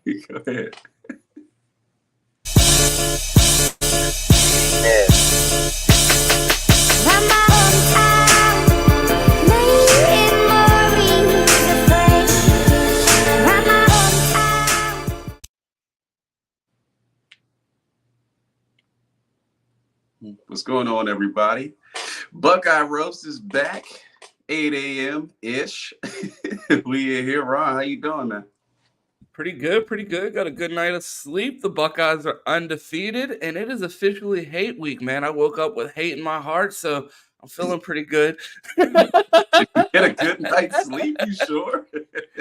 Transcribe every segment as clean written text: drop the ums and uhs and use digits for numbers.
Go ahead. What's going on, everybody? Buckeye Roast is back, 8 a.m. ish. We are here, Ron. How you doing, man? Pretty good, pretty good. Got a good night of sleep. The Buckeyes are undefeated, and it is officially hate week, man. I woke up with hate in my heart, so I'm feeling pretty good. You had a good night's sleep, you sure?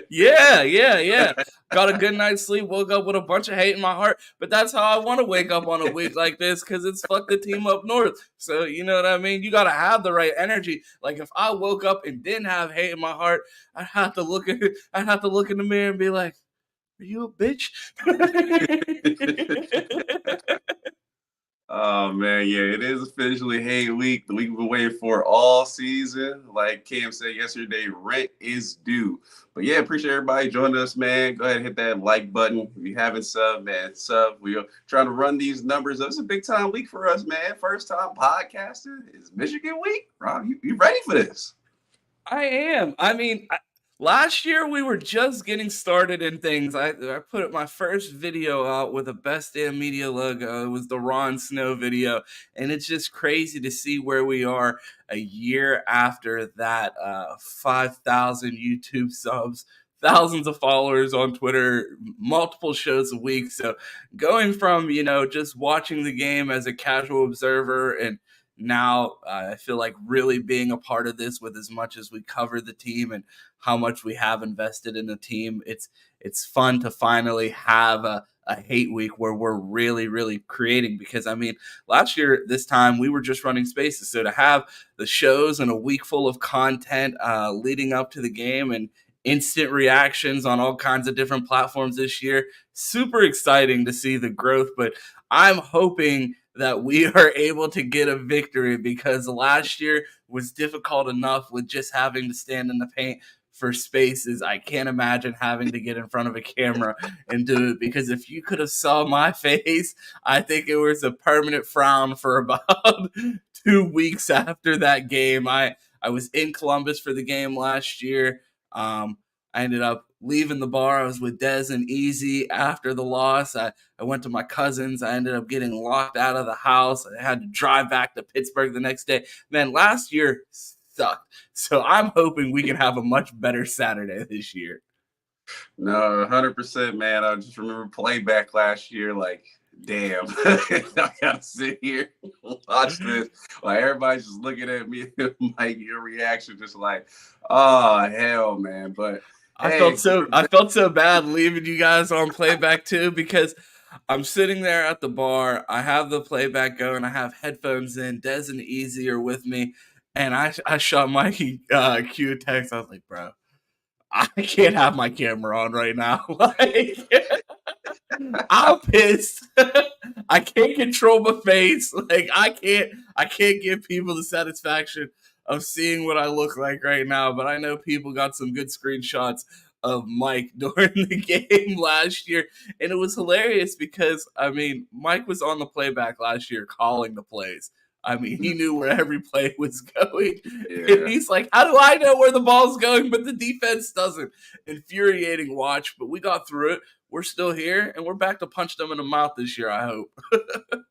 Yeah. Got a good night's sleep, woke up with a bunch of hate in my heart, but that's how I want to wake up on a week like this because it's fuck the team up north. So, you know what I mean? You got to have the right energy. Like, if I woke up and didn't have hate in my heart, I'd have to look in the mirror and be like, are you a bitch? Oh man, yeah, it is officially hate week. The week we've been waiting for all season. Like Cam said yesterday, rent is due. But yeah, appreciate everybody joining us, man. Go ahead and hit that like button. If you haven't sub, man, sub. We are trying to run these numbers up. It's a big time week for us, man. First time podcasting. It's Michigan week. Rob, you ready for this? I am. I mean, last year we were just getting started in things. I put my first video out with a Best Damn Media logo. It was the Ron Snow video, and it's just crazy to see where we are a year after that. 5,000 YouTube subs, thousands of followers on Twitter, multiple shows a week. So going from just watching the game as a casual observer and now I feel like really being a part of this with as much as we cover the team and how much we have invested in the team. It's fun to finally have a hate week where we're really creating, because I mean, last year this time we were just running spaces. So to have the shows and a week full of content leading up to the game and instant reactions on all kinds of different platforms this year, super exciting to see the growth. But I'm hoping that we are able to get a victory, because last year was difficult enough with just having to stand in the paint for spaces. I can't imagine having to get in front of a camera and do it, because if you could have saw my face, I think it was a permanent frown for about 2 weeks after that game. I was in Columbus for the game last year. I ended up leaving the bar. I was with Dez and Easy after the loss. I went to my cousin's. I ended up getting locked out of the house. I had to drive back to Pittsburgh the next day. Man, last year sucked. So I'm hoping we can have a much better Saturday this year. No, 100%, man. I just remember playback last year, like, damn, I gotta sit here watch this. Like everybody's just looking at me, like your reaction, just like, oh hell, man. But I hey, felt so bad leaving you guys on playback too, because I'm sitting there at the bar. I have the playback going. I have headphones in. Des and Easy are with me, and I shot Mikey Q a text. I was like, bro, I can't have my camera on right now. Like, I'm pissed. I can't control my face. Like, I can't give people the satisfaction of seeing what I look like right now. But I know people got some good screenshots of Mike during the game last year. And it was hilarious because, I mean, Mike was on the playback last year calling the plays. I mean, he knew where every play was going. yeah. And he's like, how do I know where the ball's going, but the defense doesn't? Infuriating watch, but we got through it. We're still here, and we're back to punch them in the mouth this year, I hope.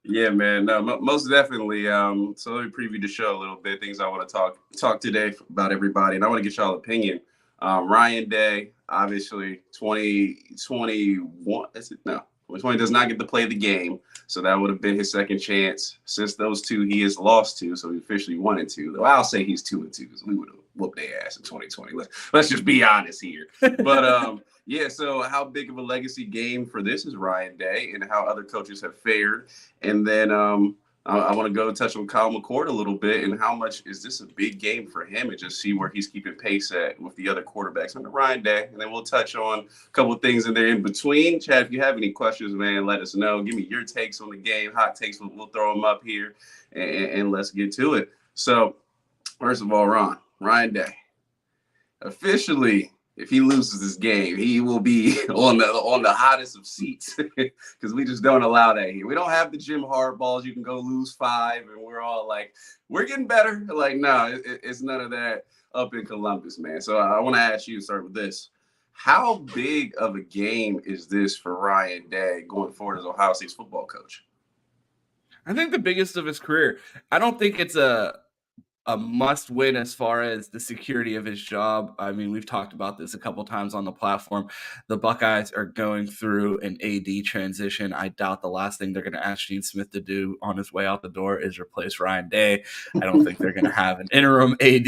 Yeah, man. No, most definitely. So let me preview the show a little bit. Things I want to talk today about everybody, and I want to get y'all opinion. Ryan Day, obviously, 2021. Is it? No, 2020 does not get to play the game, so that would have been his second chance. Since those two, he has lost two, so he officially 1-2. Though I'll say he's 2-2 because we would have whooped their ass in 2020. Let's just be honest here. But yeah, so how big of a legacy game for this is Ryan Day, and how other coaches have fared. And then I want to go touch on Kyle McCord a little bit, and how much is this a big game for him, and just see where he's keeping pace at with the other quarterbacks under Ryan Day. And then we'll touch on a couple of things in there in between. Chad, if you have any questions, man, let us know. Give me your takes on the game, hot takes. We'll throw them up here, and let's get to it. So, first of all, Ryan Day officially if he loses this game, he will be on the hottest of seats because we just don't allow that here. We don't have the Jim Harbaughs. You can go lose 5, and we're all like, we're getting better. Like, no, it's none of that up in Columbus, man. So I want to ask you, start with this. How big of a game is this for Ryan Day going forward as Ohio State's football coach? I think the biggest of his career. I don't think it's a must win as far as the security of his job. I mean, we've talked about this a couple times on the platform. The Buckeyes are going through an AD transition. I doubt the last thing they're going to ask Gene Smith to do on his way out the door is replace Ryan Day. I don't think they're going to have an interim AD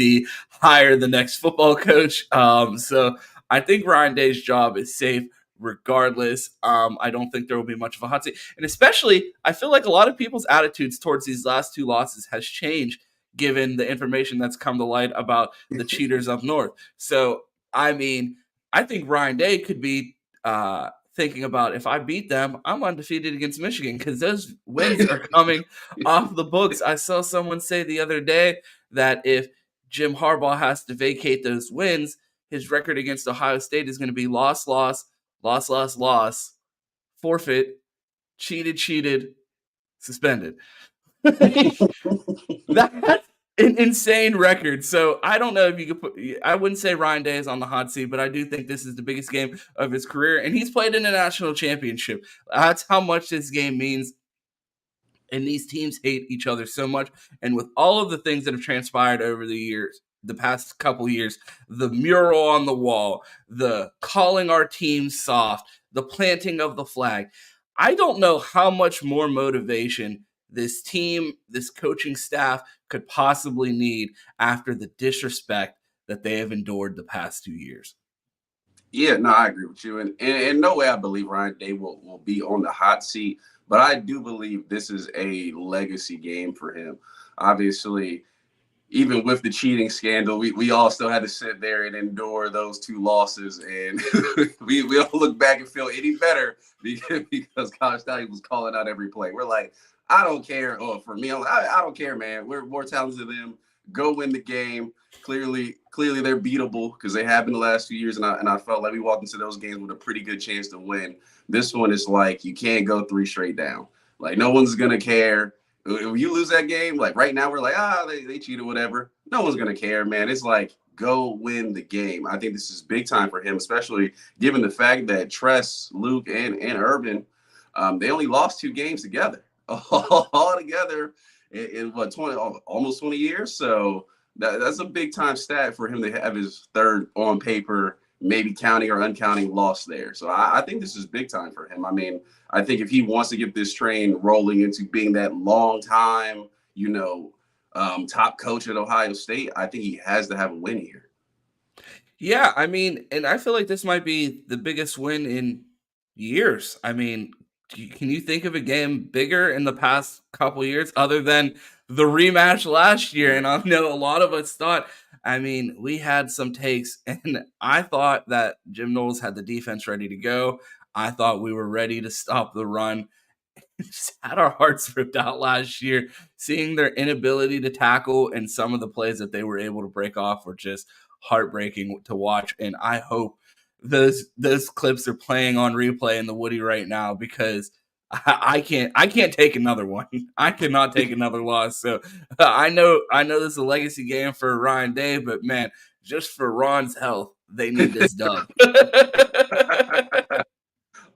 hire the next football coach. So I think Ryan Day's job is safe regardless. I don't think there will be much of a hot seat. And especially, I feel like a lot of people's attitudes towards these last 2 losses has changed given the information that's come to light about the cheaters up north. So, I mean, I think Ryan Day could be thinking about, if I beat them, I'm undefeated against Michigan because those wins are coming off the books. I saw someone say the other day that if Jim Harbaugh has to vacate those wins, his record against Ohio State is going to be loss, forfeit, cheated, suspended. That's an insane record. So I don't know if you could put. I wouldn't say Ryan Day is on the hot seat, but I do think this is the biggest game of his career, and he's played in a national championship. That's how much this game means. And these teams hate each other so much. And with all of the things that have transpired over the years, the past couple years, the mural on the wall, the calling our team soft, the planting of the flag, I don't know how much more motivation this team, this coaching staff could possibly need after the disrespect that they have endured the past 2 years. Yeah, no, I agree with you. And no way I believe Ryan Day will be on the hot seat, but I do believe this is a legacy game for him. Obviously, even with the cheating scandal, we all still had to sit there and endure those 2 losses. And we don't look back and feel any better because College Stallion was calling out every play. We're like, I don't care. Oh, for me, I'm like, I don't care, man. We're more talented than them. Go win the game. Clearly they're beatable because they have been the last few years. And I felt like we walked into those games with a pretty good chance to win. This one is like, you can't go 3 straight down. Like, no one's going to care. If you lose that game, like right now, we're like, they cheated, whatever. No one's going to care, man. It's like, go win the game. I think this is big time for him, especially given the fact that Tress, Luke, and Urban, they only lost 2 games together, all together in what, 20, almost 20 years. So that's a big time stat for him to have his 3rd on paper, maybe counting or uncounting loss there. So I think this is big time for him. I mean, I think if he wants to get this train rolling into being that long time, top coach at Ohio State, I think he has to have a win here. Yeah, I mean, and I feel like this might be the biggest win in years. I mean, can you think of a game bigger in the past couple years other than the rematch last year? And I know a lot of us thought, I mean, we had some takes, and I thought that Jim Knowles had the defense ready to go. I thought we were ready to stop the run. Just had our hearts ripped out last year, seeing their inability to tackle and some of the plays that they were able to break off were just heartbreaking to watch. And I hope those clips are playing on replay in the Woody right now because I can't take another one. I cannot take another loss. So I know this is a legacy game for Ryan Day, but man, just for Ron's health, they need this dub.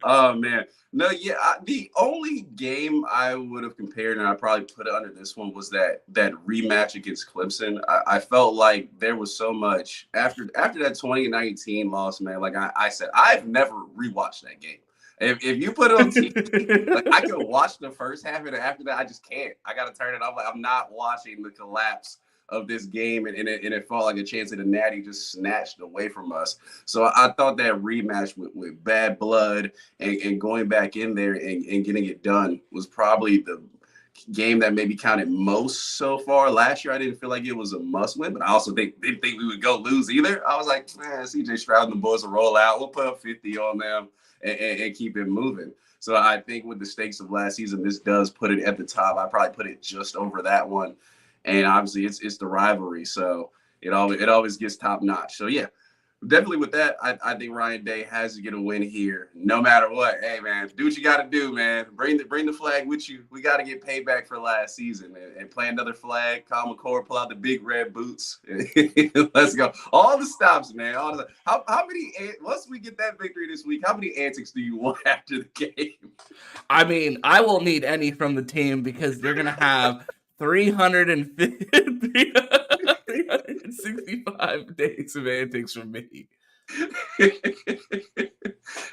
Oh man, no, yeah. The only game I would have compared, and I probably put it under this one, was that rematch against Clemson. I felt like there was so much after that 2019 loss, man. Like I said, I've never rewatched that game. If you put it on TV, like I can watch the first half, and after that, I just can't. I got to turn it off. Like I'm not watching the collapse of this game, and it felt like a chance that the Natty just snatched away from us. So I thought that rematch with Bad Blood and going back in there and getting it done was probably the game that maybe counted most so far. Last year, I didn't feel like it was a must win, but I also didn't think we would go lose either. I was like, CJ Stroud and the boys will roll out. We'll put up 50 on them and keep it moving. So I think with the stakes of last season, this does put it at the top. I probably put it just over that one. And obviously it's the rivalry. So it always gets top notch. So yeah, definitely with that, I think Ryan Day has to get a win here, no matter what. Hey man, do what you got to do, man. Bring the flag with you. We got to get payback for last season and play another flag. Kyle McCord, pull out the big red boots. Let's go. All the stops, man. How many? Once we get that victory this week, how many antics do you want after the game? I mean, I won't need any from the team because they're gonna have 365 days of antics from me.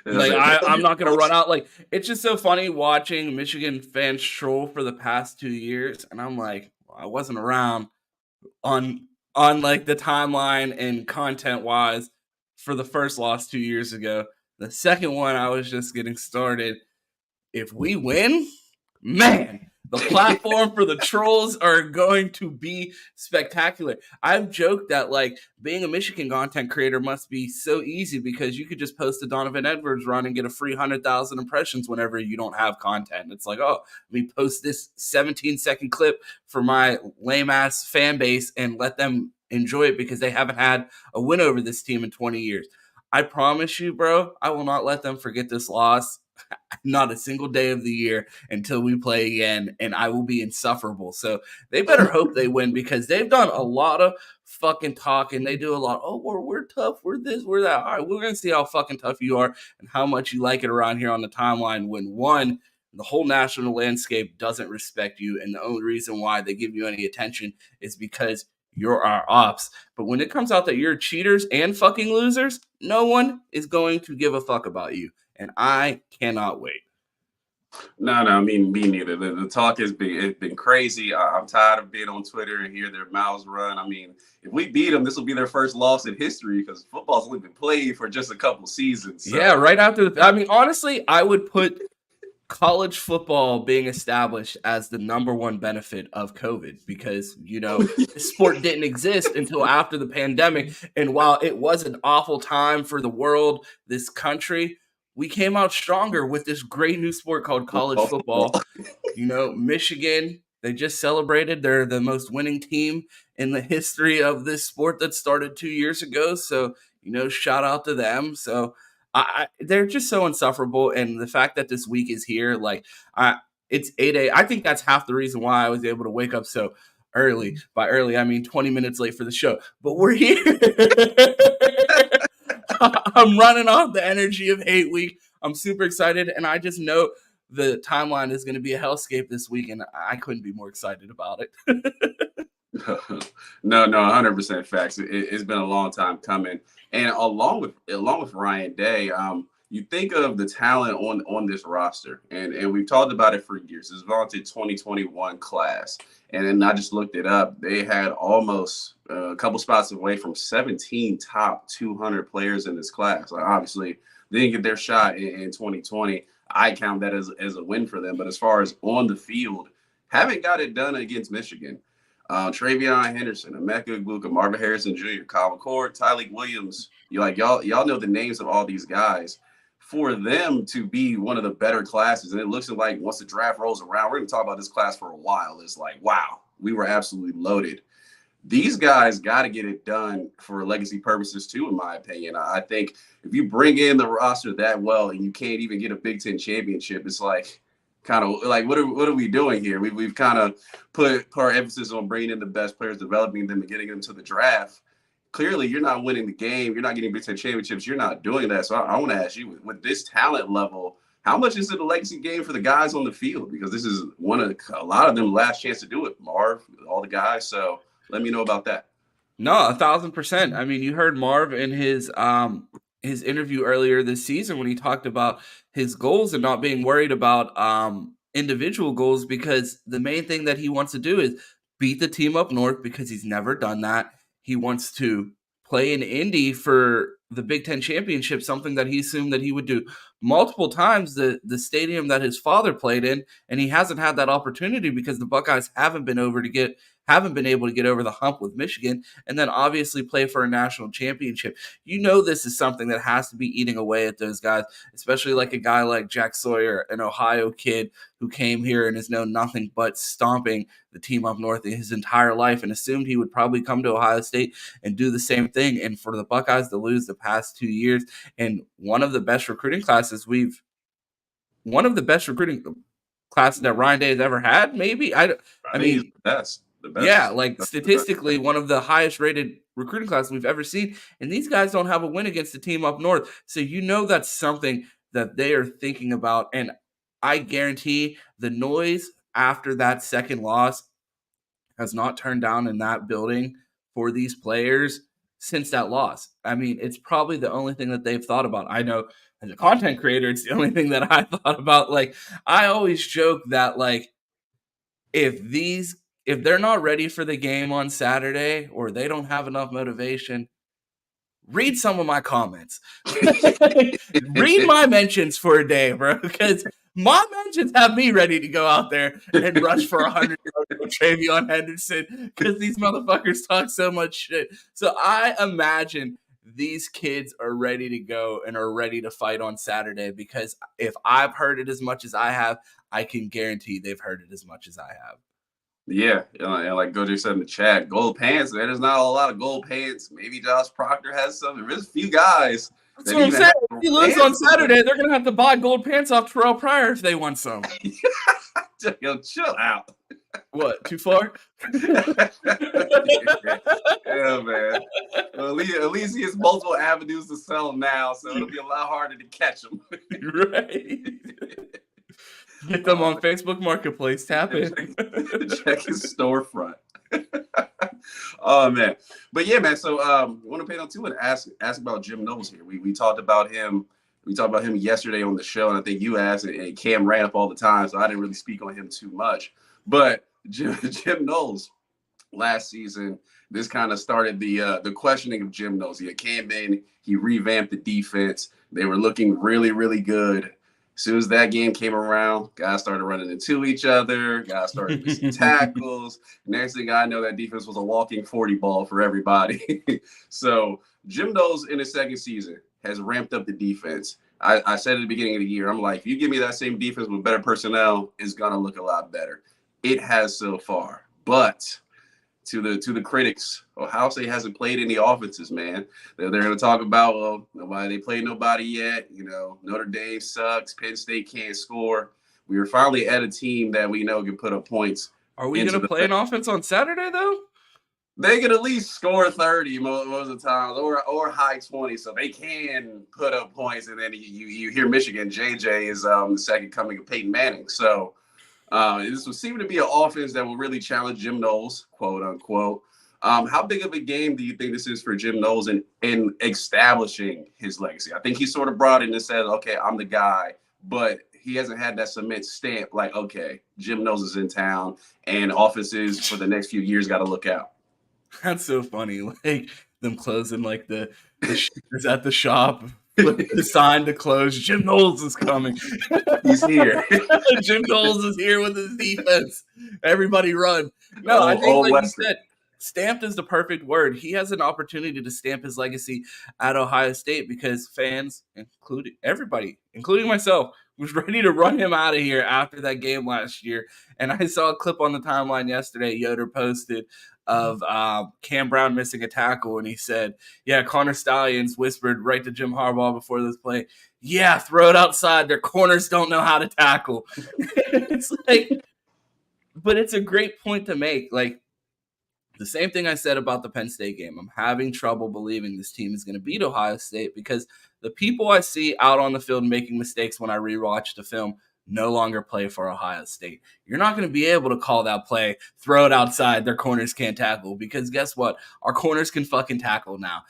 Like I'm not gonna run out. Like it's just so funny watching Michigan fans troll for the past 2 years, and I'm like, well, I wasn't around on like the timeline and content wise for the first loss 2 years ago. The second one, I was just getting started. If we win, man, the platform for the trolls are going to be spectacular. I've joked that like being a Michigan content creator must be so easy because you could just post a Donovan Edwards run and get a free 100,000 impressions whenever you don't have content. It's like, oh, let me post this 17-second clip for my lame ass fan base and let them enjoy it because they haven't had a win over this team in 20 years. I promise you, bro, I will not let them forget this loss. Not a single day of the year until we play again, and I will be insufferable. So they better hope they win because they've done a lot of fucking talking. They do a lot. Oh, we're tough. We're this. We're that. All right, we're gonna see how fucking tough you are and how much you like it around here on the timeline. When one, the whole national landscape doesn't respect you, and the only reason why they give you any attention is because you're our ops. But when it comes out that you're cheaters and fucking losers, no one is going to give a fuck about you. And I cannot wait. No, I mean me neither. The talk has been crazy. I'm tired of being on Twitter and hear their mouths run. I mean, if we beat them, this will be their first loss in history because football's only been played for just a couple seasons. So. Yeah, right after I mean, honestly, I would put college football being established as the number one benefit of COVID because, this sport didn't exist until after the pandemic. And while it was an awful time for the world, this country, we came out stronger with this great new sport called college football. Michigan, they just celebrated. They're the most winning team in the history of this sport that started 2 years ago. So, shout out to them. So, they're just so insufferable, and the fact that this week is here, it's 8 a.m. I think that's half the reason why I was able to wake up so early. By early, I mean 20 minutes late for the show, but we're here. I'm running off the energy of hate week. I'm super excited, and I just know the timeline is going to be a hellscape this week, and I couldn't be more excited about it. No, 100% facts. It's been a long time coming, and along with Ryan Day, you think of the talent on this roster, and we've talked about it for years. This vaunted 2021 class, and then I just looked it up. They had almost a couple spots away from 17 top 200 players in this class. Like, obviously, they didn't get their shot in 2020. I count that as a win for them. But as far as on the field, haven't got it done against Michigan. Travion Henderson, Emeka Egbuka, Marvin Harrison Jr., Kyle McCord, Tyleik Williams. Y'all know the names of all these guys. For them to be one of the better classes, and it looks like once the draft rolls around, we're going to talk about this class for a while. It's like, wow, we were absolutely loaded. These guys got to get it done for legacy purposes too, in my opinion. I think if you bring in the roster that well and you can't even get a Big Ten championship, it's like kind of like what are we doing here? We've kind of put our emphasis on bringing in the best players, developing them, and getting them to the draft. Clearly, you're not winning the game. You're not getting Big Ten championships. You're not doing that. So I want to ask you, with this talent level, how much is it a legacy game for the guys on the field? Because this is a lot of them last chance to do it. Marv, all the guys. So let me know about that. No, 1,000%. I mean, you heard Marv in his interview earlier this season when he talked about his goals and not being worried about individual goals because the main thing that he wants to do is beat the team up north because he's never done that. He wants to play in Indy for the Big Ten championship, something that he assumed that he would do multiple times the stadium that his father played in, and he hasn't had that opportunity because the Buckeyes haven't been able to get over the hump with Michigan, and then obviously play for a national championship. This is something that has to be eating away at those guys, especially like a guy like Jack Sawyer, an Ohio kid who came here and has known nothing but stomping the team up north his entire life and assumed he would probably come to Ohio State and do the same thing. And for the Buckeyes to lose the past 2 years and one of the best recruiting classes that Ryan Day has ever had, maybe. I mean, the best. Yeah, like statistically, one of the highest rated recruiting classes we've ever seen. And these guys don't have a win against the team up north. So that's something that they are thinking about. And I guarantee the noise after that second loss has not turned down in that building for these players since that loss. I mean, it's probably the only thing that they've thought about. I know as a content creator, it's the only thing that I thought about. Like, I always joke that, like, if they're not ready for the game on Saturday or they don't have enough motivation, read some of my comments. Read my mentions for a day, bro, because my mentions have me ready to go out there and rush for 100 yards with Travion Henderson because these motherfuckers talk so much shit. So I imagine these kids are ready to go and are ready to fight on Saturday, because if I've heard it as much as I have, I can guarantee they've heard it as much as I have. Yeah, and like Gojo said in the chat, gold pants, man. There's not a lot of gold pants. Maybe Josh Proctor has some. There's a few guys. That's what I'm saying. If you lose on Saturday, they're going to have to buy gold pants off Terrell Pryor if they want some. Yo, chill out. What, too far? Yeah, man. Well, at least he has multiple avenues to sell now, so it'll be a lot harder to catch him. Right. Get them on Facebook Marketplace. Tap in. Check his storefront. Oh man, but yeah, man. So want to pay on too and ask about Jim Knowles here. We talked about him. We talked about him yesterday on the show, and I think you asked, and Cam ran up all the time, so I didn't really speak on him too much. But Jim Knowles last season, this kind of started the questioning of Jim Knowles. He came in, he revamped the defense. They were looking really, really good. As soon as that game came around, guys started running into each other. Guys started missing tackles. Next thing I know, that defense was a walking 40 ball for everybody. So Jim Knowles in his second season has ramped up the defense. I said at the beginning of the year, I'm like, if you give me that same defense with better personnel, it's going to look a lot better. It has so far. But to the critics, Ohio State hasn't played any offenses, man. They're going to talk about, well, they played nobody yet. Notre Dame sucks. Penn State can't score. We were finally at a team that we know can put up points. Are we going to play an offense on Saturday, though? They can at least score 30 most of the times, or high 20, so they can put up points. And then you hear Michigan. JJ is the second coming of Peyton Manning. So this will seem to be an offense that will really challenge Jim Knowles, quote unquote. How big of a game do you think this is for Jim Knowles in establishing his legacy? I think he sort of brought in and said, okay, I'm the guy, but he hasn't had that cement stamp like, okay, Jim Knowles is in town, and offenses for the next few years got to look out. That's so funny. Like them closing like the is at the shop. The sign to close. Jim Knowles is coming. He's here. Jim Knowles is here with his defense. Everybody run. No, I think like you said, stamped is the perfect word. He has an opportunity to stamp his legacy at Ohio State because fans, including everybody, including myself, was ready to run him out of here after that game last year. And I saw a clip on the timeline yesterday Yoder posted of Cam Brown missing a tackle, and he said, yeah, Connor Stallions whispered right to Jim Harbaugh before this play, yeah, throw it outside. Their corners don't know how to tackle. It's like, but it's a great point to make. Like, the same thing I said about the Penn State game. I'm having trouble believing this team is going to beat Ohio State because the people I see out on the field making mistakes when I rewatch the film no longer play for Ohio State. You're not going to be able to call that play, throw it outside, their corners can't tackle, because guess what? Our corners can fucking tackle now.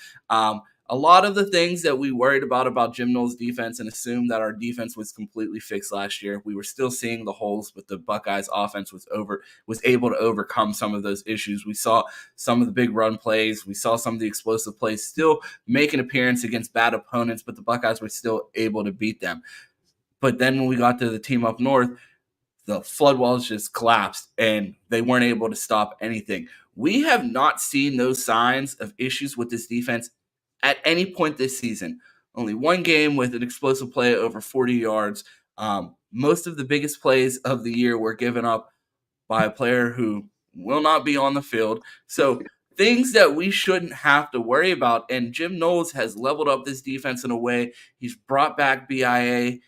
a lot of the things that we worried about Jim Knowles' defense and assumed that our defense was completely fixed last year, we were still seeing the holes, but the Buckeyes offense was able to overcome some of those issues. We saw some of the big run plays, we saw some of the explosive plays still make an appearance against bad opponents, but the Buckeyes were still able to beat them. But then when we got to the team up north, the flood walls just collapsed and they weren't able to stop anything. We have not seen those signs of issues with this defense at any point this season. Only one game with an explosive play over 40 yards. Most of the biggest plays of the year were given up by a player who will not be on the field. So things that we shouldn't have to worry about. And Jim Knowles has leveled up this defense in a way. He's brought back BIA.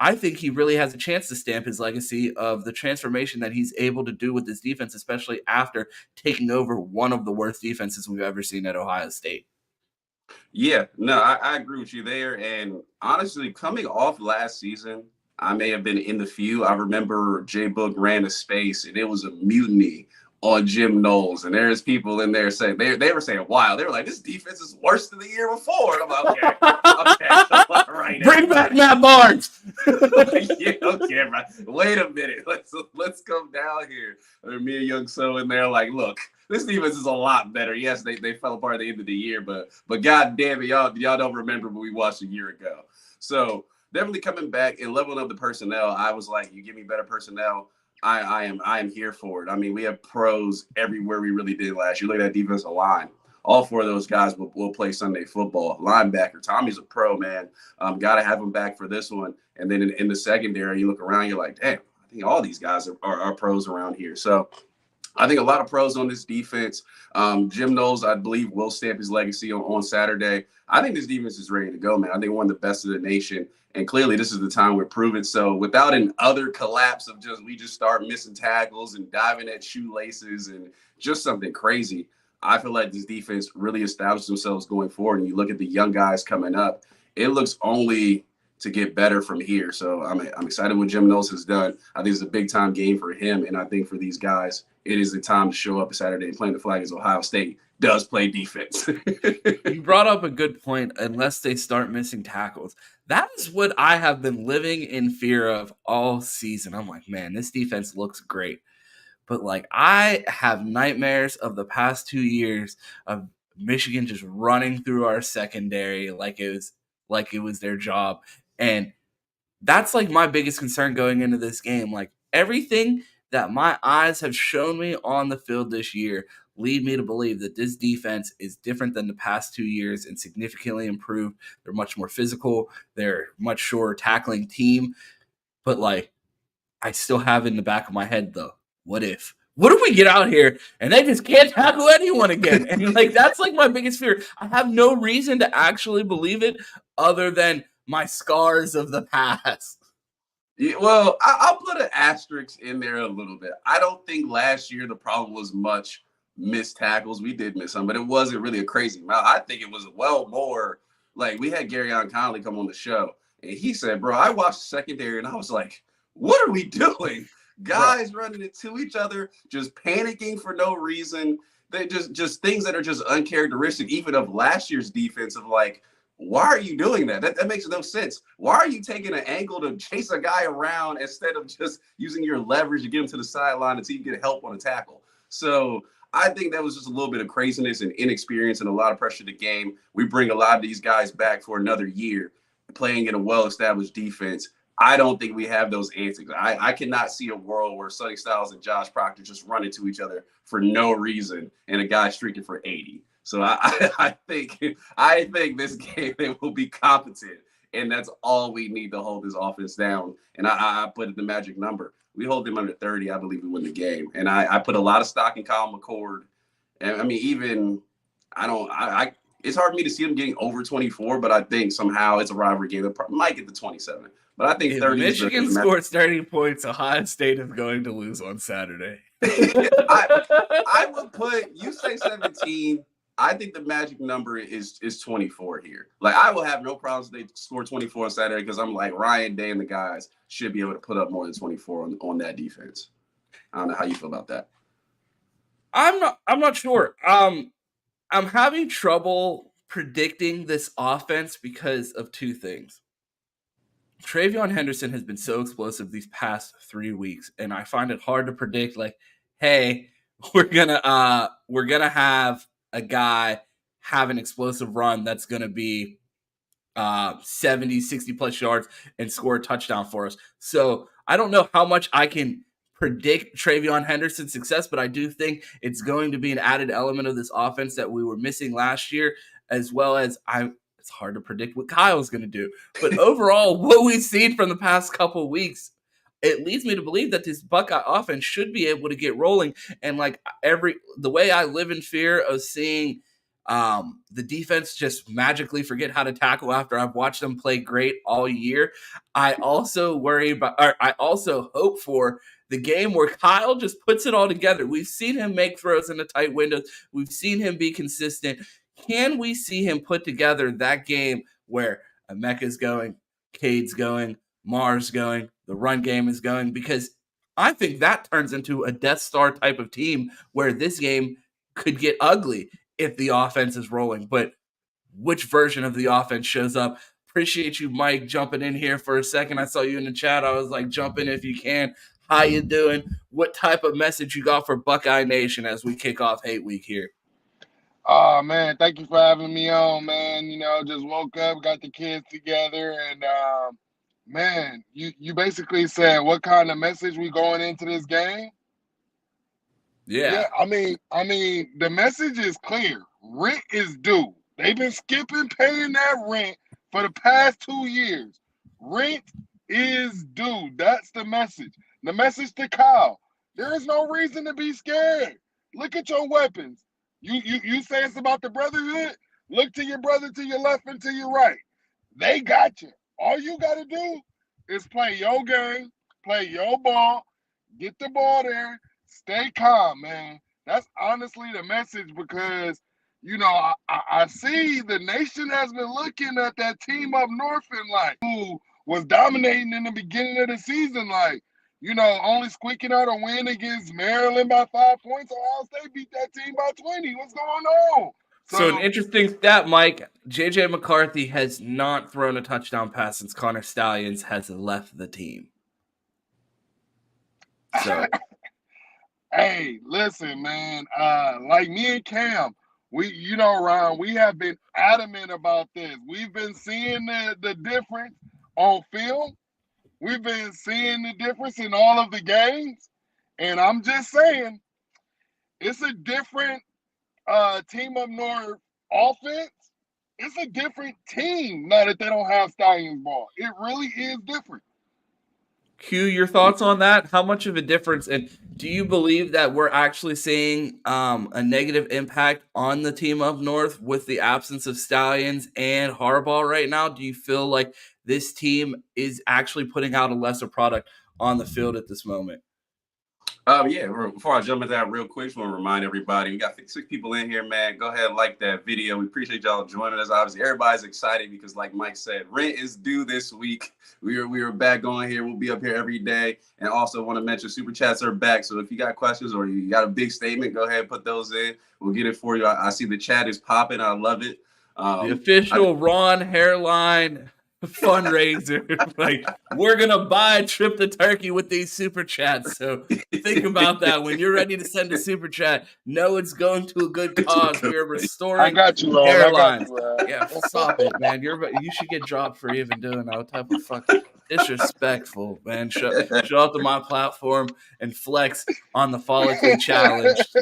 I think he really has a chance to stamp his legacy of the transformation that he's able to do with this defense, especially after taking over one of the worst defenses we've ever seen at Ohio State. Yeah, no, I agree with you there. And honestly, coming off last season, I may have been in the few. I remember J Book ran a space and it was a mutiny on Jim Knowles. And there's people in there saying they were saying, wow, they were like, this defense is worse than the year before. And I'm like, okay, all right. Bring back Matt Barnes. Yeah, okay, right. Wait a minute. Let's come down here. Me and Young So in there, like, look, this defense is a lot better. Yes, they fell apart at the end of the year, but god damn it, y'all don't remember what we watched a year ago. So definitely coming back and leveling up the personnel. I was like, you give me better personnel, I am here for it. I mean, we have pros everywhere we really did last year. Look at that defensive line. All four of those guys will play Sunday football. Linebacker, Tommy's a pro, man. Got to have him back for this one. And then in the secondary, you look around, you're like, damn, I think all these guys are pros around here. So I think a lot of pros on this defense. Jim Knowles, I believe, will stamp his legacy on Saturday. I think this defense is ready to go, man. I think one of the best of the nation. And clearly, this is the time we're proving. So without an other collapse of we just start missing tackles and diving at shoelaces and just something crazy, I feel like this defense really established themselves going forward. And you look at the young guys coming up, it looks only to get better from here. So I'm excited what Jim Knowles has done. I think it's a big-time game for him. And I think for these guys, it is the time to show up Saturday and playing the flag as Ohio State does play defense. You brought up a good point, unless they start missing tackles. That is what I have been living in fear of all season. I'm like, man, this defense looks great. But like, I have nightmares of the past 2 years of Michigan just running through our secondary like it was their job. And that's like my biggest concern going into this game. Like, everything that my eyes have shown me on the field this year lead me to believe that this defense is different than the past 2 years and significantly improved. They're much more physical. They're much shorter tackling team. But like, I still have in the back of my head though, what if we get out here and they just can't tackle anyone again? And like, that's like my biggest fear. I have no reason to actually believe it other than my scars of the past. Yeah, well, I'll put an asterisk in there a little bit. I don't think last year the problem was much missed tackles. We did miss some, but it wasn't really a crazy amount. I think it was well more like we had Gary Connolly come on the show, and he said, bro, I watched secondary, and I was like, what are we doing? Guys running into each other, just panicking for no reason. They just things that are just uncharacteristic, even of last year's defense of like, why are you doing that? That makes no sense. Why are you taking an angle to chase a guy around instead of just using your leverage to get him to the sideline until you get help on a tackle? So I think that was just a little bit of craziness and inexperience and a lot of pressure to the game. We bring a lot of these guys back for another year playing in a well-established defense. I don't think we have those antics. I cannot see a world where Sonny Styles and Josh Proctor just run into each other for no reason and a guy streaking for 80. So I think this game they will be competent, and that's all we need to hold this offense down. And I put the magic number. We hold them under 30, I believe we win the game. And I put a lot of stock in Kyle McCord. And I mean, even it's hard for me to see them getting over 24, but I think somehow it's a rivalry game. They might get to 27. But I think if 30 Michigan scores 30 points, Ohio State is going to lose on Saturday. I would put, you say 17. I think the magic number is 24 here. Like, I will have no problems if they score 24 on Saturday because I'm like, Ryan Day and the guys should be able to put up more than 24 on that defense. I don't know how you feel about that. I'm not sure. I'm having trouble predicting this offense because of two things. Travion Henderson has been so explosive these past 3 weeks, and I find it hard to predict, like, hey, we're gonna have a guy have an explosive run that's gonna be 70, 60 plus yards and score a touchdown for us. So I don't know how much I can predict Travion Henderson's success, but I do think it's going to be an added element of this offense that we were missing last year, as well as it's hard to predict what Kyle's going to do. But overall, what we've seen from the past couple of weeks, it leads me to believe that this Buckeye offense should be able to get rolling. And like the way I live in fear of seeing the defense just magically forget how to tackle after I've watched them play great all year, I also hope for the game where Kyle just puts it all together. We've seen him make throws in the tight windows. We've seen him be consistent. Can we see him put together that game where Emeka's going, Cade's going, Mars going, the run game is going? Because I think that turns into a Death Star type of team where this game could get ugly if the offense is rolling. But which version of the offense shows up? Appreciate you, Mike, jumping in here for a second. I saw you in the chat. I was like, jump in if you can. How you doing? What type of message you got for Buckeye Nation as we kick off Hate Week here? Oh, man, thank you for having me on, man. Just woke up, got the kids together, and, man, you basically said what kind of message we going into this game? Yeah. I mean, the message is clear. Rent is due. They've been skipping paying that rent for the past 2 years. Rent is due. That's the message. The message to Kyle. There is no reason to be scared. Look at your weapons. You say it's about the brotherhood? Look to your brother to your left and to your right. They got you. All you got to do is play your game, play your ball, get the ball there, stay calm, man. That's honestly the message because, I see the nation has been looking at that team up north and who was dominating in the beginning of the season, only squeaking out a win against Maryland by 5 points. Ohio State beat that team by 20. What's going on? So an interesting stat, Mike. J.J. McCarthy has not thrown a touchdown pass since Connor Stallions has left the team. So, hey, listen, man. Like me and Cam, Ron, we have been adamant about this. We've been seeing the difference on film. We've been seeing the difference in all of the games. And I'm just saying, it's a different team up north offense. It's a different team now that they don't have Stallions ball. It really is different. Q, your thoughts on that? How much of a difference? And do you believe that we're actually seeing a negative impact on the team up north with the absence of Stallions and Harbaugh right now? Do you feel like this team is actually putting out a lesser product on the field at this moment? Yeah, before I jump into that real quick, just want to remind everybody, we got 6 people in here, man. Go ahead and like that video. We appreciate y'all joining us. Obviously, everybody's excited because, like Mike said, rent is due this week. We are back on here. We'll be up here every day. And also want to mention Super Chats are back. So if you got questions or you got a big statement, go ahead and put those in. We'll get it for you. I see the chat is popping. I love it. The official Ron Hairline fundraiser. We're gonna buy a trip to Turkey with these super chats. So think about that when you're ready to send a super chat. Know it's going to a good cause. We're restoring I got you, Ron. hairlines. Yeah, stop it, man. You should get dropped for even doing that. What type of fucking disrespectful, man? Show up to my platform and flex on the follically challenged,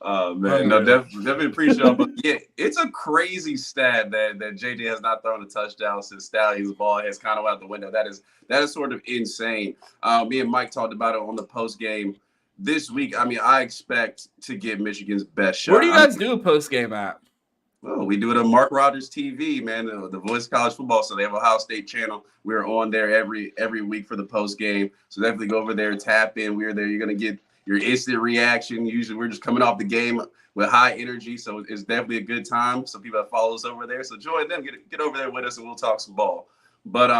man, no, definitely appreciate it. But yeah, it's a crazy stat that JJ has not thrown a touchdown since Stallion's ball has kind of out the window. That is sort of insane. Me and Mike talked about it on the post game this week. I mean, I expect to get Michigan's best shot. Where do you guys do a post game at? Well, we do it on Mark Rogers TV, man, the Voice of College Football. So they have a Ohio State channel. We're on there every week for the post game. So definitely go over there, tap in. We're there. You're gonna get your instant reaction. Usually we're just coming off the game with high energy, so it's definitely a good time. So people that follow us over there, so join them, get over there with us, and we'll talk some ball. But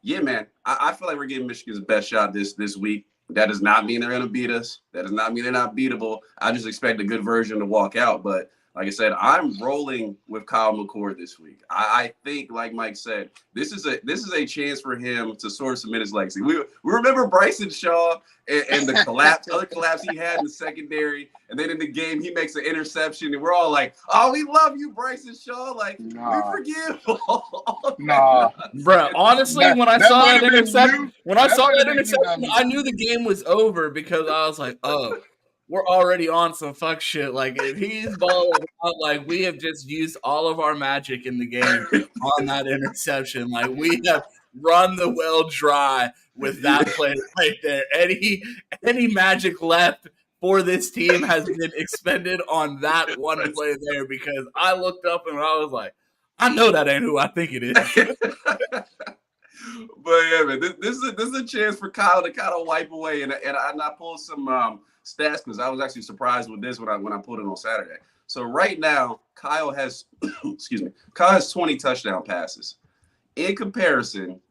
yeah, man, I feel like we're getting Michigan's best shot this week. That does not mean they're gonna beat us. That does not mean they're not beatable. I just expect a good version to walk out. But Like I said, I'm rolling with Kyle McCord this week. I think, like Mike said, this is a chance for him to sort of cement his legacy. We remember Bryson Shaw and the other collapse he had in the secondary, and then in the game he makes an interception, and we're all like, "Oh, we love you, Bryson Shaw." Like we forgive all Bro, honestly, when I saw that interception, you. I knew the game was over because I was like, "Oh, we're already on some fuck shit." Like if he's balling out, like we have just used all of our magic in the game on that interception. Like we have run the well dry with that play right there. Any magic left for this team has been expended on that one play there because I looked up and I was like, I know that ain't who I think it is. But yeah, man, this is a chance for Kyle to kind of wipe away, and I pulled some stats because I was actually surprised with this when I pulled it on Saturday. So right now, Kyle has Kyle has 20 touchdown passes. In comparison,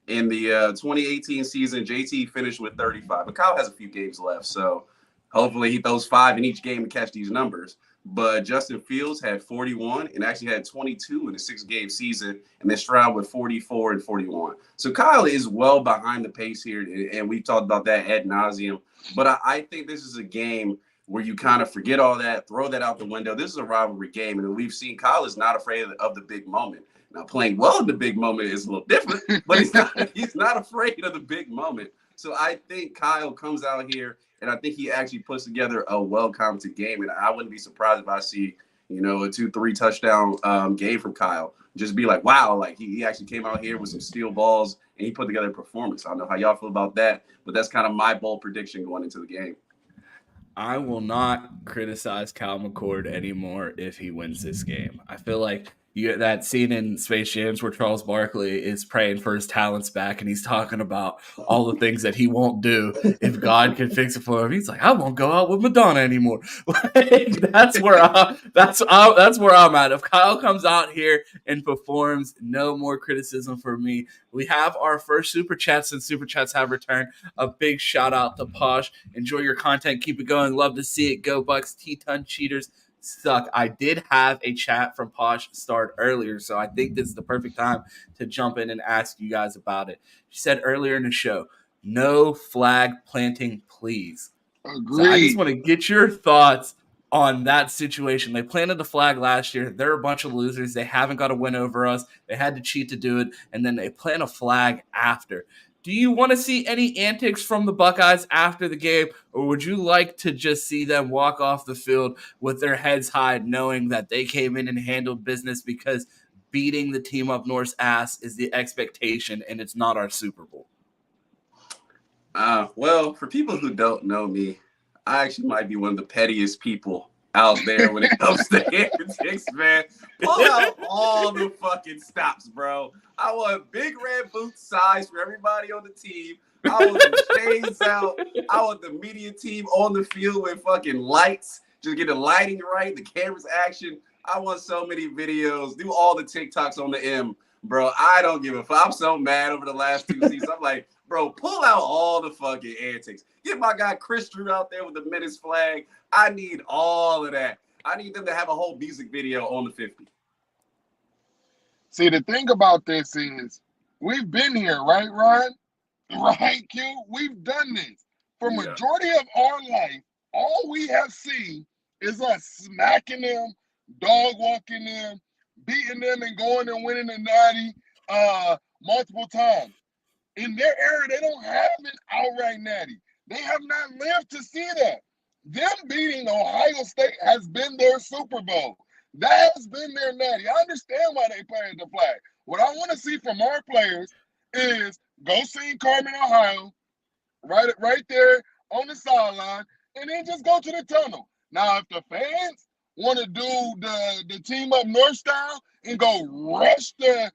in the 2018 season, JT finished with 35, but Kyle has a few games left, so hopefully he throws 5 in each game to catch these numbers. But Justin Fields had 41 and actually had 22 in a 6-game season, and then Stroud with 44 and 41. So Kyle is well behind the pace here, and we've talked about that ad nauseum. But I think this is a game where you kind of forget all that, throw that out the window. This is a rivalry game, and we've seen Kyle is not afraid of the big moment. Now, playing well in the big moment is a little different, but he's not afraid of the big moment. So I think Kyle comes out here, and I think he actually puts together a well-commented game. And I wouldn't be surprised if I see, a 2-3 touchdown game from Kyle. Just be like, wow, like he actually came out here with some steel balls, and he put together a performance. I don't know how y'all feel about that, but that's kind of my bold prediction going into the game. I will not criticize Cal McCord anymore if he wins this game. I feel like you get that scene in Space Jams where Charles Barkley is praying for his talents back, and he's talking about all the things that he won't do if God can fix it for him. He's like, I won't go out with Madonna anymore. That's where I'm at. If Kyle comes out here and performs, no more criticism for me. We have our first super chats, and super chats have returned. A big shout out to Posh. Enjoy your content. Keep it going. Love to see it. Go Bucks. T-Ton cheaters suck. I did have a chat from Posh start earlier, so I think this is the perfect time to jump in and ask you guys about it. She said earlier in the show, no flag planting, please. Agreed. So I just want to get your thoughts on that situation. They planted the flag last year. They're a bunch of losers. They haven't got a win over us. They had to cheat to do it, and then they plant a flag after. Do you want to see any antics from the Buckeyes after the game, or would you like to just see them walk off the field with their heads high, knowing that they came in and handled business because beating the team up north's ass is the expectation and it's not our Super Bowl? Well, for people who don't know me, I actually might be one of the pettiest people out there when it comes to antics, man. Pull out all the fucking stops, bro. I want big red boot size for everybody on the team. I want the chains out. I want the media team on the field with fucking lights. Just get the lighting right, the camera's action. I want so many videos. Do all the TikToks on the M, bro. I don't give a fuck. I'm so mad over the last 2 seasons. I'm like, bro, pull out all the fucking antics. Get my guy Chris Drew out there with the Menace flag. I need all of that. I need them to have a whole music video on the 50. See, the thing about this is we've been here, right, Ron? Right, Q? We've done this. For majority of our life, all we have seen is us smacking them, dog walking them, beating them, and going and winning the natty multiple times. In their era, they don't have an outright natty. They have not lived to see that. Them beating Ohio State has been their Super Bowl. That has been their natty. I understand why they planted the flag. What I want to see from our players is go see Carmen, Ohio, right there on the sideline, and then just go to the tunnel. Now, if the fans want to do the team up north style and go rush the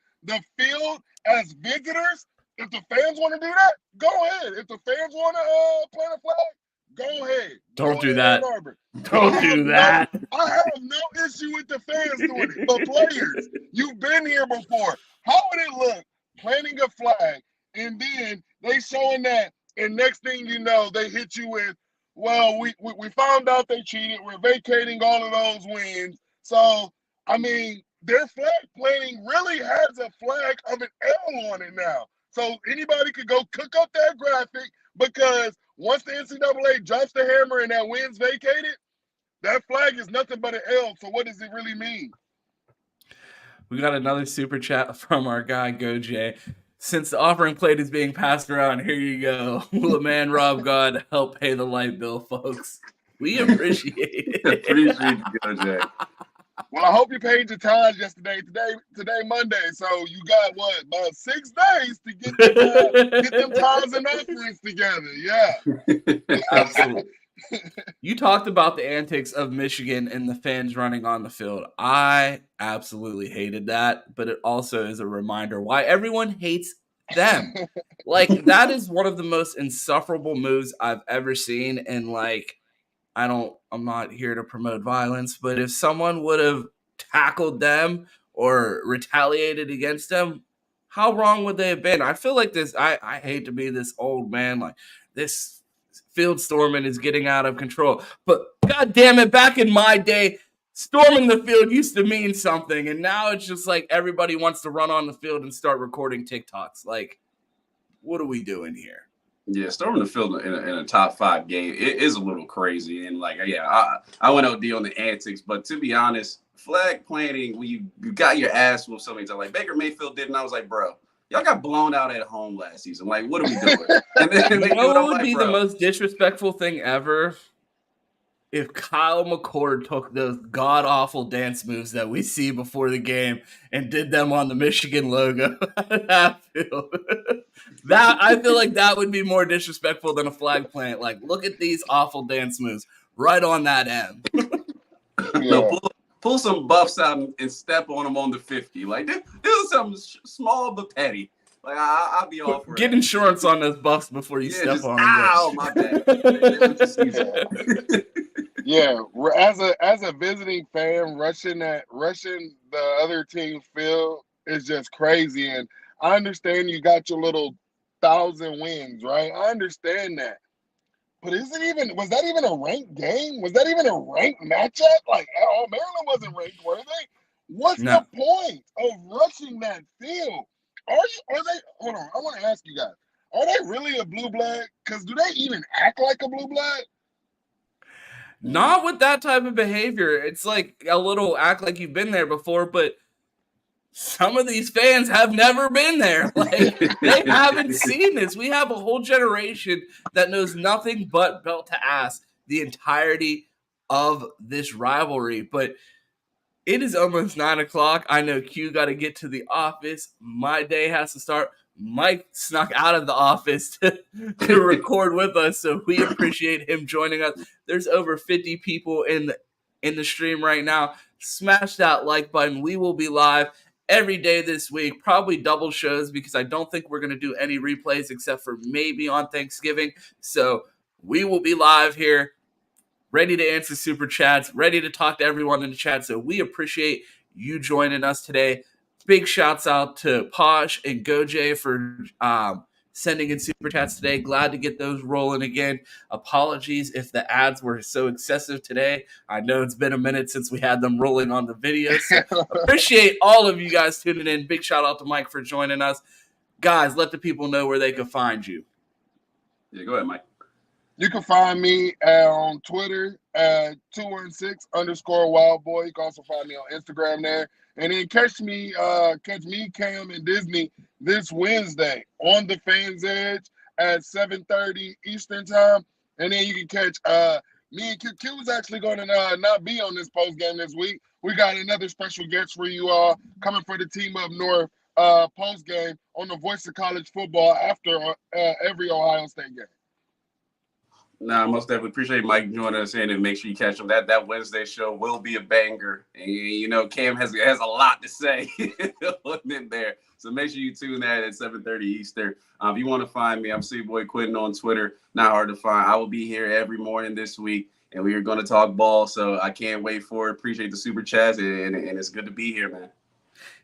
field as visitors, if the fans want to do that, go ahead. If the fans want to plant a flag, go ahead. Don't do that. Don't do that. I have no issue with the fans doing it. But players, you've been here before. How would it look planting a flag and then they showing that, and next thing you know, they hit you with, well, we found out they cheated. We're vacating all of those wins. So, I mean, their flag planning really has a flag of an L on it now. So anybody could go cook up that graphic because once the NCAA drops the hammer and that win's vacated, that flag is nothing but an L. So what does it really mean? We got another super chat from our guy Goj. Since the offering plate is being passed around, here you go. Will a man rob God? Help pay the light bill, folks. We appreciate it. Appreciate you, Goj. Well, I hope you paid your tithes yesterday. Today Monday. So you got what, about 6 days to get them tithes and offerings together. Yeah. Absolutely. You talked about the antics of Michigan and the fans running on the field. I absolutely hated that, but it also is a reminder why everyone hates them. Like, that is one of the most insufferable moves I've ever seen. And like, I'm not here to promote violence, but if someone would have tackled them or retaliated against them, how wrong would they have been? I feel like this, I hate to be this old man, like this field storming is getting out of control. But God damn it, back in my day, storming the field used to mean something. And now it's just like everybody wants to run on the field and start recording TikToks. Like, what are we doing here? Yeah, storming the field in a top 5 game, it is a little crazy. And like, yeah, I went OD on the antics, but to be honest, flag planting, when you got your ass whooped so many times, like Baker Mayfield did, and I was like, bro, y'all got blown out at home last season. Like, what are we doing? And then You know what would be the most disrespectful thing ever? If Kyle McCord took those god-awful dance moves that we see before the game and did them on the Michigan logo. I feel like that would be more disrespectful than a flag plant. Like, look at these awful dance moves right on that end. No, pull some buffs out and step on them on the 50. Like, do something small but petty. Like, I'll be all for Get it. insurance on those buffs before you step on them. Ow, my bad. Yeah, as a visiting fan, rushing the other team's field is just crazy. And I understand you got your little 1,000 wins, right? I understand that. But was that even a ranked game? Was that even a ranked matchup? Like, oh, Maryland wasn't ranked, were they? What's the point of rushing that field? Are they? Hold on, I want to ask you guys: are they really a blue blood? Because do they even act like a blue blood? Not with that type of behavior. It's like a little act like you've been there before, but some of these fans have never been there. Like, they haven't seen this. We have a whole generation that knows nothing but belt to ass the entirety of this rivalry. But it is almost 9 o'clock. I know Q got to get to the office. My day has to start. Mike snuck out of the office to record with us, so we appreciate him joining us. There's over 50 people in the stream right now. Smash that like button. We will be live every day this week, probably double shows because I don't think we're going to do any replays except for maybe on Thanksgiving. So we will be live here, ready to answer super chats, ready to talk to everyone in the chat. So we appreciate you joining us today. Big shouts out to Posh and Goj for sending in super chats today. Glad to get those rolling again. Apologies if the ads were so excessive today. I know it's been a minute since we had them rolling on the video. So appreciate all of you guys tuning in. Big shout out to Mike for joining us. Guys, let the people know where they can find you. Yeah, go ahead, Mike. You can find me on Twitter at 216_wildboy. You can also find me on Instagram there. And then catch me, Cam, and Disney this Wednesday on the Fans Edge at 7:30 Eastern Time. And then you can catch me and Q is actually going to not be on this post game this week. We got another special guest for you all coming for the Team Up North post game on the Voice of College Football after every Ohio State game. Nah, most definitely appreciate Mike joining us in, and make sure you catch him. That Wednesday show will be a banger. And you know, Cam has a lot to say in there. So make sure you tune that at 7:30 Eastern. If you want to find me, I'm C-Boy Quentin on Twitter. Not hard to find. I will be here every morning this week, and we are going to talk ball. So I can't wait for it. Appreciate the super chats, and it's good to be here, man.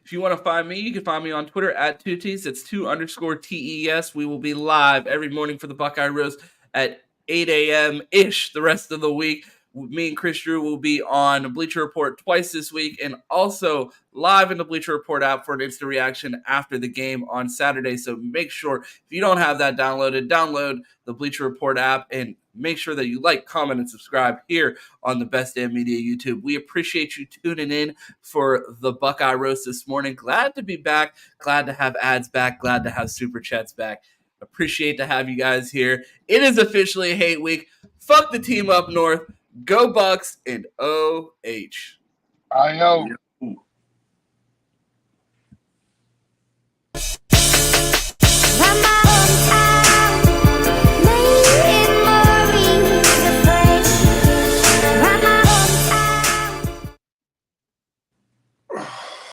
If you want to find me, you can find me on Twitter at Tooties. It's 2_TES. We will be live every morning for the Buckeye Roast at 8 a.m. ish the rest of the week. me and Chris Drew will be on Bleacher Report twice this week and also live in the Bleacher Report app for an instant reaction after the game on Saturday. So make sure, if you don't have that downloaded, download the Bleacher Report app and make sure that you like, comment, and subscribe here on the Best Damn Media YouTube. We appreciate you tuning in for the Buckeye Roast this morning. Glad to be back. Glad to have ads back. Glad to have Super Chats back. Appreciate to have you guys here. It is officially a hate week. Fuck the team up north. Go Bucks and OH. I know.